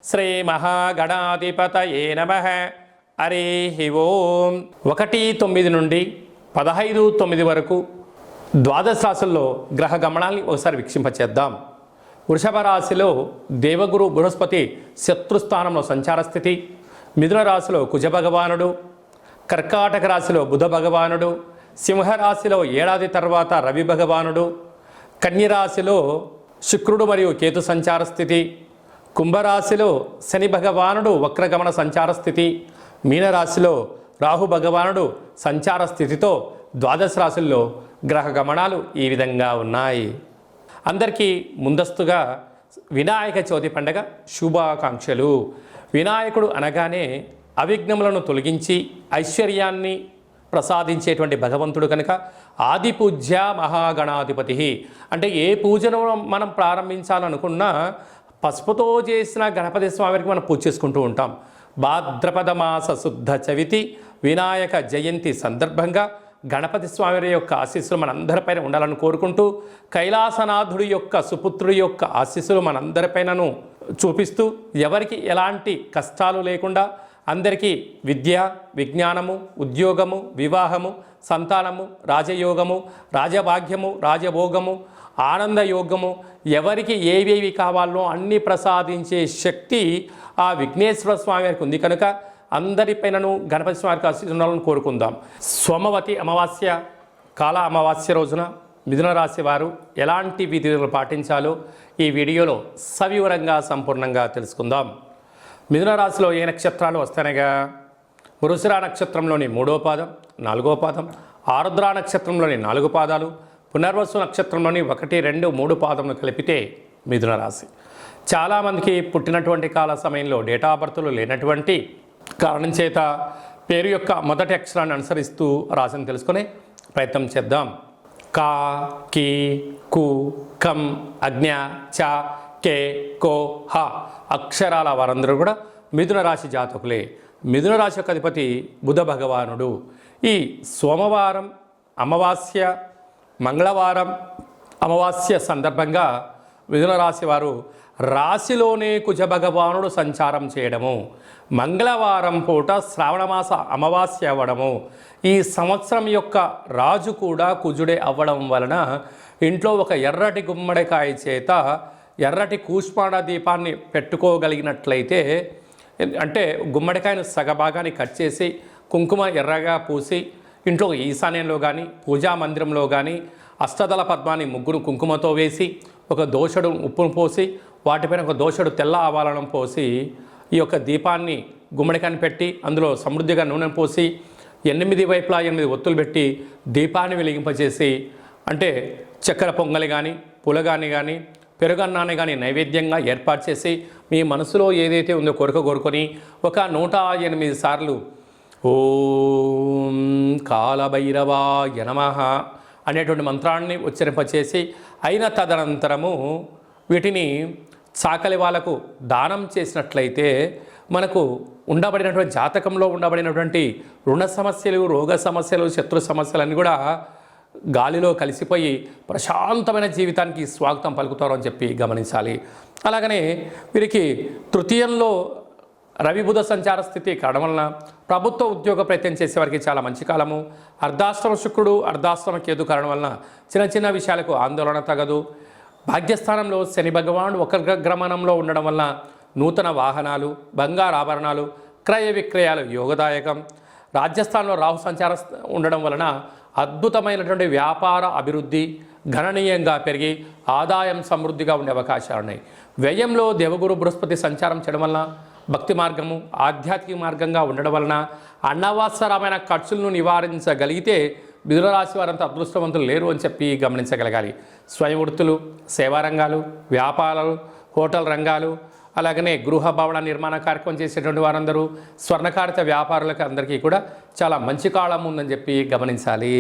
శ్రీ మహాగణాధిపతయే నమః. హరి ఓం. 1-9 నుండి 15-9 వరకు ద్వాదశ రాశుల్లో గ్రహ గమనాల్ని ఒకసారి వీక్షింపచేద్దాం. వృషభ రాశిలో దేవగురు బృహస్పతి శత్రుస్థానంలో సంచార స్థితి, మిథున రాశిలో కుజ భగవానుడు, కర్కాటక రాశిలో బుధ భగవానుడు, సింహరాశిలో ఏడాది తర్వాత రవి భగవానుడు, కన్యరాశిలో శుక్రుడు మరియు కేతు సంచార స్థితి, కుంభరాశిలో శని భగవానుడు వక్రగమన సంచార స్థితి, మీనరాశిలో రాహు భగవానుడు సంచార స్థితితో ద్వాదశ రాశుల్లో గ్రహ గమనాలు ఈ విధంగా ఉన్నాయి. అందరికీ ముందస్తుగా వినాయక చవితి పండగ శుభాకాంక్షలు. వినాయకుడు అనగానే అవిఘ్నములను తొలగించి ఐశ్వర్యాన్ని ప్రసాదించేటువంటి భగవంతుడు కనుక ఆది పూజ్య మహాగణాధిపతి. అంటే ఏ పూజను మనం ప్రారంభించాలనుకున్నా పసుపుతో చేసిన గణపతి స్వామికి మనం పూజ చేసుకుంటూ ఉంటాం. భాద్రపద మాస శుద్ధ చవితి వినాయక జయంతి సందర్భంగా గణపతి స్వామి యొక్క ఆశీస్సులు మనందరిపైన ఉండాలని కోరుకుంటూ, కైలాసనాథుడి యొక్క సుపుత్రుడి యొక్క ఆశీస్సులు మనందరిపైనను చూపిస్తూ, ఎవరికి ఎలాంటి కష్టాలు లేకుండా అందరికీ విద్య, విజ్ఞానము, ఉద్యోగము, వివాహము, సంతానము, రాజయోగము, రాజభాగ్యము, రాజభోగము, ఆనందయోగము, ఎవరికి ఏవేవి కావాలో అన్నీ ప్రసాదించే శక్తి ఆ విఘ్నేశ్వర స్వామి వారికి ఉంది కనుక అందరిపైనను గణపతి స్వామికి ఆశీర్వాదాలను కోరుకుందాం. సోమవతి అమావాస్య కాల అమావాస్య రోజున మిథున రాశి వారు ఎలాంటి విధులు పాటించాలో ఈ వీడియోలో సవివరంగా సంపూర్ణంగా తెలుసుకుందాం. మిథున రాశిలో ఏ నక్షత్రాలు వస్తాయనగా వృషిర నక్షత్రంలోని 3వ పాదం, 4వ పాదం, ఆరుద్ర నక్షత్రంలోని 4 పాదాలు, పునర్వసు నక్షత్రంలోని 1, 2, 3 పాదములు కలిపితే మిథున రాశి. చాలామందికి పుట్టినటువంటి కాల సమయంలో డేటా ఆఫ్ బర్త్లు లేనటువంటి కారణం చేత పేరు యొక్క మొదటి అక్షరాన్ని అనుసరిస్తూ రాశిని తెలుసుకునే ప్రయత్నం చేద్దాం. కా, కి, కు, కం, అజ్ఞ, చ, కే, కో, హ అక్షరాల వారందరూ కూడా మిథున రాశి జాతకులే. మిథున రాశి యొక్క అధిపతి బుధ భగవానుడు. ఈ సోమవారం, అమావాస్య, మంగళవారం, అమావాస్య సందర్భంగా మిథున రాశి వారు రాశిలోనే కుజ భగవానుడు సంచారం చేయడము, మంగళవారం పూట శ్రావణమాస అమావాస్య అవ్వడము, ఈ సంవత్సరం యొక్క రాజు కూడా కుజుడే అవ్వడం వలన ఇంట్లో ఒక ఎర్రటి గుమ్మడికాయ చేత ఎర్రటి కూష్మాండ దీపాన్ని పెట్టుకోగలిగినట్లయితే, అంటే గుమ్మడికాయను సగభాగాన్ని కట్ చేసి కుంకుమ ఎర్రగా పూసి ఇంట్లో ఈశాన్యంలో కానీ పూజా మందిరంలో కానీ అష్టదళ పద్మాన్ని ముగ్గురు కుంకుమతో వేసి ఒక దోషడు ఉప్పును పోసి వాటిపైన ఒక దోషడు తెల్ల ఆవాలను పోసి ఈ యొక్క దీపాన్ని గుమ్మడికాయని పెట్టి అందులో సమృద్ధిగా నూనెను పోసి 8 వైపులా 8 ఒత్తులు పెట్టి దీపాన్ని వెలిగింపచేసి, అంటే చక్కెర పొంగలి కానీ పులగాని కానీ పెరుగన్నాన్ని కానీ నైవేద్యంగా ఏర్పాటు చేసి మీ మనసులో ఏదైతే ఉందో కోరుకొని ఒక 108 సార్లు ఓం కాలభైరవాయ నమః అనేటువంటి మంత్రాన్ని ఉచ్చరింపచేసి అయిన తదనంతరము వీటిని చాకలి వాళ్ళకు దానం చేసినట్లయితే మనకు ఉండబడినటువంటి జాతకంలో ఉండబడినటువంటి రుణ సమస్యలు, రోగ సమస్యలు, శత్రు సమస్యలన్నీ కూడా గాలిలో కలిసిపోయి ప్రశాంతమైన జీవితానికి స్వాగతం పలుకుతారు అని చెప్పి గమనించాలి. అలాగనే వీరికి తృతీయంలో రవి బుధ సంచార స్థితి కావడం వలన ప్రభుత్వ ఉద్యోగ ప్రయత్నం చేసేవారికి చాలా మంచి కాలము. అర్ధాశ్రమ శుక్రుడు, అర్ధాశ్రమ కేతు కారణం వలన చిన్న చిన్న విషయాలకు ఆందోళన తగదు. భాగ్యస్థానంలో శని భగవానుడు వక్రగమనంలో ఉండడం వలన నూతన వాహనాలు, బంగారు ఆభరణాలు, క్రయ విక్రయాలు యోగదాయకం. రాజ్యస్థానంలో రాహు సంచార ఉండడం వలన అద్భుతమైనటువంటి వ్యాపార అభివృద్ధి గణనీయంగా పెరిగి ఆదాయం సమృద్ధిగా ఉండే అవకాశాలు ఉన్నాయి. వ్యయంలో దేవగురు బృహస్పతి సంచారం చేయడం వలన భక్తి మార్గము, ఆధ్యాత్మిక మార్గంగా ఉండడం వలన అనవసరమైన ఖర్చులను నివారించగలిగితే మిథున రాశి వారంతా అదృష్టవంతులు లేరు అని చెప్పి గమనించగలగాలి. స్వయం వృత్తులు, సేవా రంగాలు, వ్యాపారాలు, హోటల్ రంగాలు, అలాగనే గృహ భవన నిర్మాణ కార్యక్రమం చేసేటువంటి వారందరూ, స్వర్ణకారిత వ్యాపారులకు అందరికీ కూడా చాలా మంచి కాలం ఉందని చెప్పి గమనించాలి.